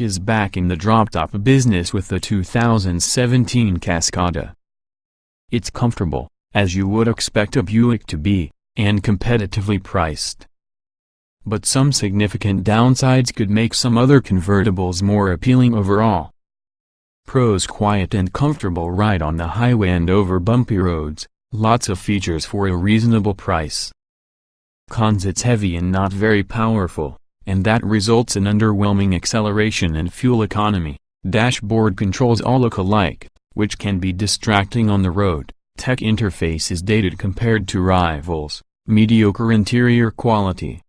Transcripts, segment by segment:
is back in the drop-top business with the 2017 Cascada. It's comfortable, as you would expect a Buick to be, and competitively priced. But some significant downsides could make some other convertibles more appealing overall. Pros: quiet and comfortable ride on the highway and over bumpy roads, lots of features for a reasonable price. Cons: it's heavy and not very powerful, and that results in underwhelming acceleration and fuel economy. Dashboard controls all look alike, which can be distracting on the road. Tech interface is dated compared to rivals. Mediocre interior quality.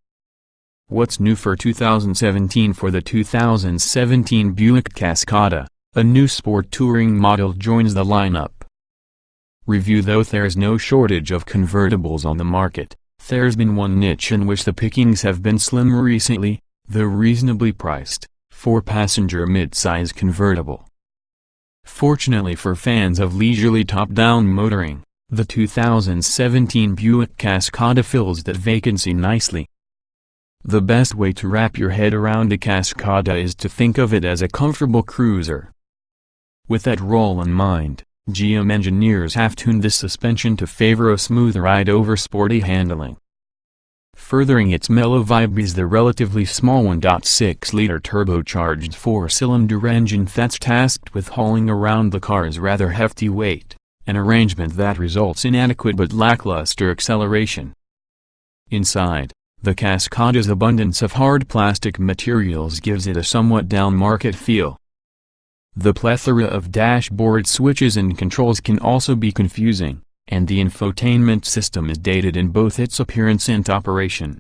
What's new for 2017? For the 2017 Buick Cascada, a new sport touring model joins the lineup. Review: though there's no shortage of convertibles on the market, there's been one niche in which the pickings have been slim recently, the reasonably priced, 4-passenger mid-size convertible. Fortunately for fans of leisurely top-down motoring, the 2017 Buick Cascada fills that vacancy nicely. The best way to wrap your head around a Cascada is to think of it as a comfortable cruiser. With that role in mind, GM engineers have tuned this suspension to favor a smooth ride over sporty handling. Furthering its mellow vibe is the relatively small 1.6-liter turbocharged 4-cylinder engine that's tasked with hauling around the car's rather hefty weight, an arrangement that results in adequate but lackluster acceleration. Inside, the Cascada's abundance of hard plastic materials gives it a somewhat down-market feel. The plethora of dashboard switches and controls can also be confusing, and the infotainment system is dated in both its appearance and operation.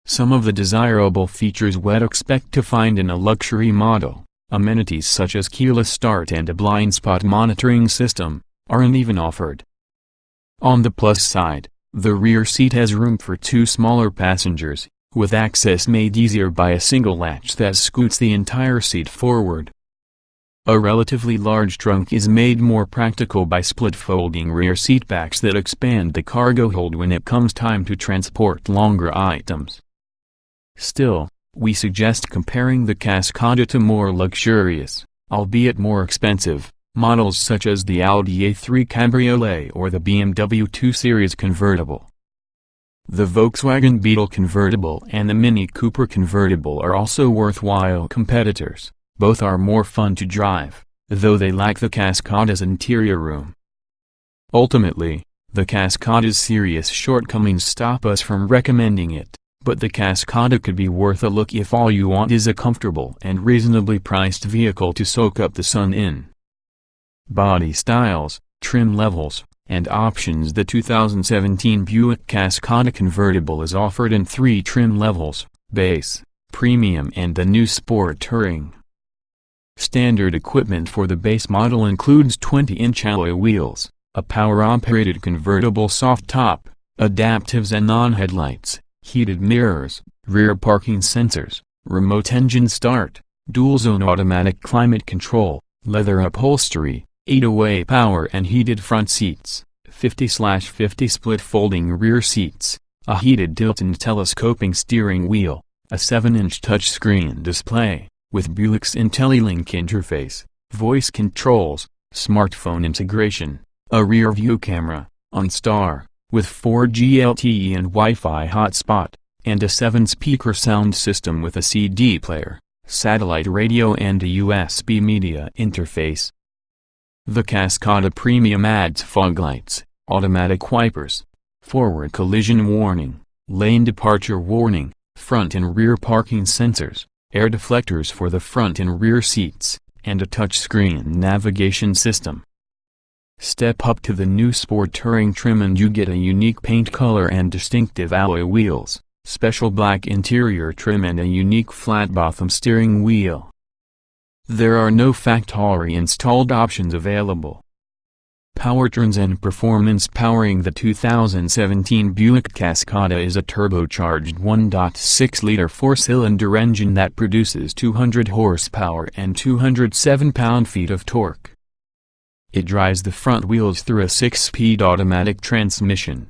Some of the desirable features we'd expect to find in a luxury model, amenities such as keyless start and a blind spot monitoring system, aren't even offered. On the plus side, the rear seat has room for 2 smaller passengers, with access made easier by a single latch that scoots the entire seat forward. A relatively large trunk is made more practical by split-folding rear seatbacks that expand the cargo hold when it comes time to transport longer items. Still, we suggest comparing the Cascada to more luxurious, albeit more expensive, models such as the Audi A3 Cabriolet or the BMW 2 Series convertible. The Volkswagen Beetle convertible and the Mini Cooper convertible are also worthwhile competitors. Both are more fun to drive, though they lack the Cascada's interior room. Ultimately, the Cascada's serious shortcomings stop us from recommending it, but the Cascada could be worth a look if all you want is a comfortable and reasonably priced vehicle to soak up the sun in. Body styles, trim levels, and options. The 2017 Buick Cascada convertible is offered in 3 trim levels: base, premium and the new Sport Touring. Standard equipment for the base model includes 20-inch alloy wheels, a power-operated convertible soft top, adaptive xenon headlights, heated mirrors, rear parking sensors, remote engine start, dual-zone automatic climate control, leather upholstery, 8-way power and heated front seats, 50/50 split-folding rear seats, a heated tilt and telescoping steering wheel, a 7-inch touchscreen display, with Buick's IntelliLink interface, voice controls, smartphone integration, a rear-view camera, OnStar, with 4G LTE and Wi-Fi hotspot, and a 7-speaker sound system with a CD player, satellite radio and a USB media interface. The Cascada Premium adds fog lights, automatic wipers, forward collision warning, lane departure warning, front and rear parking sensors, air deflectors for the front and rear seats, and a touchscreen navigation system. Step up to the new Sport Touring trim and you get a unique paint color and distinctive alloy wheels, special black interior trim and a unique flat-bottom steering wheel. There are no factory-installed options available. Powertrains and performance. Powering the 2017 Buick Cascada is a turbocharged 1.6-liter 4-cylinder engine that produces 200 horsepower and 207 pound-feet of torque. It drives the front wheels through a 6-speed automatic transmission.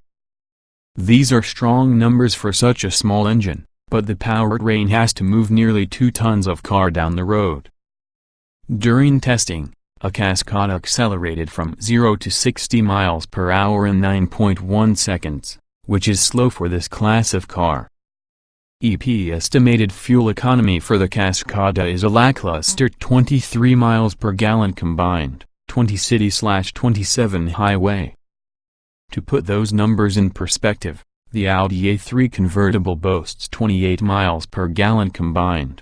These are strong numbers for such a small engine, but the powertrain has to move nearly 2 tons of car down the road. During testing, a Cascada accelerated from 0 to 60 miles per hour in 9.1 seconds, which is slow for this class of car. EP estimated fuel economy for the Cascada is a lackluster 23 miles per gallon combined, 20 city/27 highway. To put those numbers in perspective, the Audi A3 convertible boasts 28 miles per gallon combined.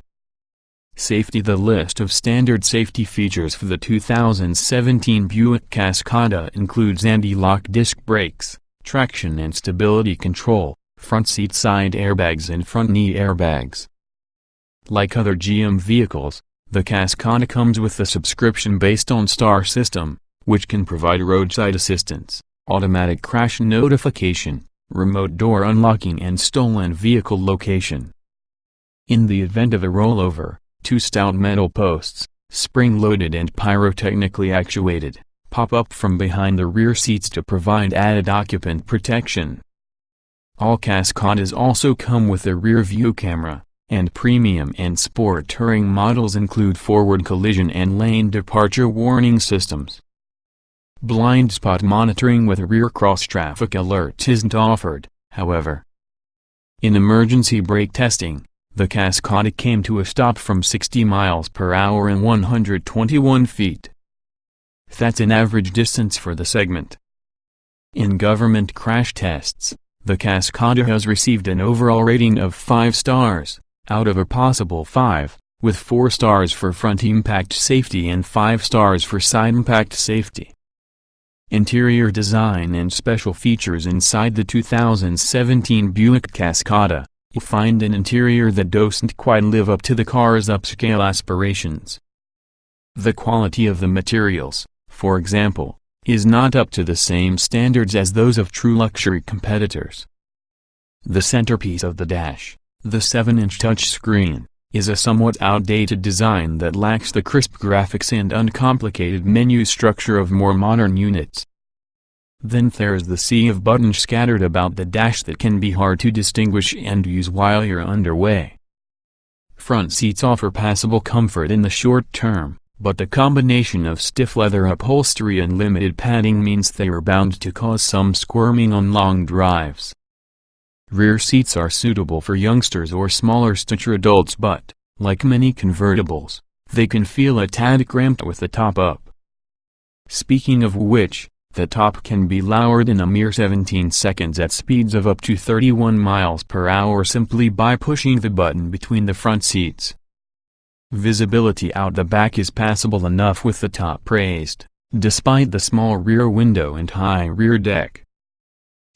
Safety. The list of standard safety features for the 2017 Buick Cascada includes anti-lock disc brakes, traction and stability control, front seat side airbags and front knee airbags. Like other GM vehicles, the Cascada comes with a subscription-based OnStar system, which can provide roadside assistance, automatic crash notification, remote door unlocking and stolen vehicle location. In the event of a rollover, 2 stout metal posts, spring-loaded and pyrotechnically actuated, pop up from behind the rear seats to provide added occupant protection. All Cascadas also come with a rear-view camera, and premium and sport touring models include forward collision and lane departure warning systems. Blind spot monitoring with rear cross-traffic alerts isn't offered, however. In emergency brake testing, the Cascada came to a stop from 60 miles per hour in 121 feet. That's an average distance for the segment. In government crash tests, the Cascada has received an overall rating of 5 stars, out of a possible 5, with 4 stars for front impact safety and 5 stars for side impact safety. Interior design and special features. Inside the 2017 Buick Cascada, you find an interior that doesn't quite live up to the car's upscale aspirations. The quality of the materials, for example, is not up to the same standards as those of true luxury competitors. The centerpiece of the dash, the 7-inch touchscreen, is a somewhat outdated design that lacks the crisp graphics and uncomplicated menu structure of more modern units. Then there's the sea of buttons scattered about the dash that can be hard to distinguish and use while you're underway. Front seats offer passable comfort in the short term, but the combination of stiff leather upholstery and limited padding means they are bound to cause some squirming on long drives. Rear seats are suitable for youngsters or smaller stature adults, but, like many convertibles, they can feel a tad cramped with the top up. Speaking of which, the top can be lowered in a mere 17 seconds at speeds of up to 31 miles per hour simply by pushing the button between the front seats. Visibility out the back is passable enough with the top raised, despite the small rear window and high rear deck.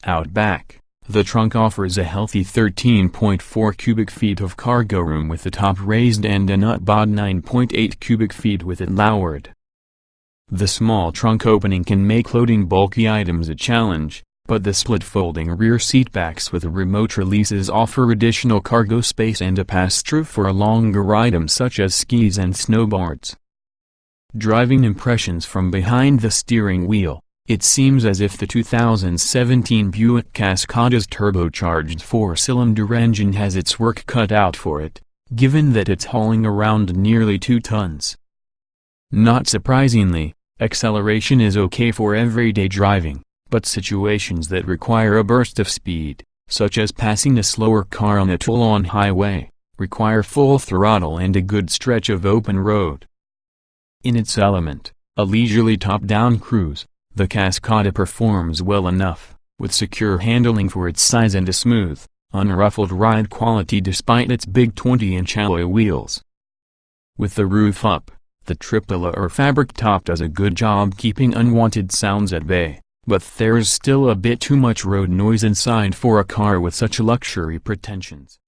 Out back, the trunk offers a healthy 13.4 cubic feet of cargo room with the top raised and an upbod 9.8 cubic feet with it lowered. The small trunk opening can make loading bulky items a challenge, but the split folding rear seatbacks with remote releases offer additional cargo space and a pass-through for longer items such as skis and snowboards. Driving impressions. From behind the steering wheel, it seems as if the 2017 Buick Cascada's turbocharged 4-cylinder engine has its work cut out for it, given that it's hauling around nearly 2 tons. Not surprisingly, acceleration is okay for everyday driving, but situations that require a burst of speed, such as passing a slower car on a full-on highway, require full throttle and a good stretch of open road. In its element, a leisurely top-down cruise, the Cascada performs well enough, with secure handling for its size and a smooth, unruffled ride quality despite its big 20-inch alloy wheels. With the roof up, the triple or fabric top does a good job keeping unwanted sounds at bay, but there's still a bit too much road noise inside for a car with such luxury pretensions.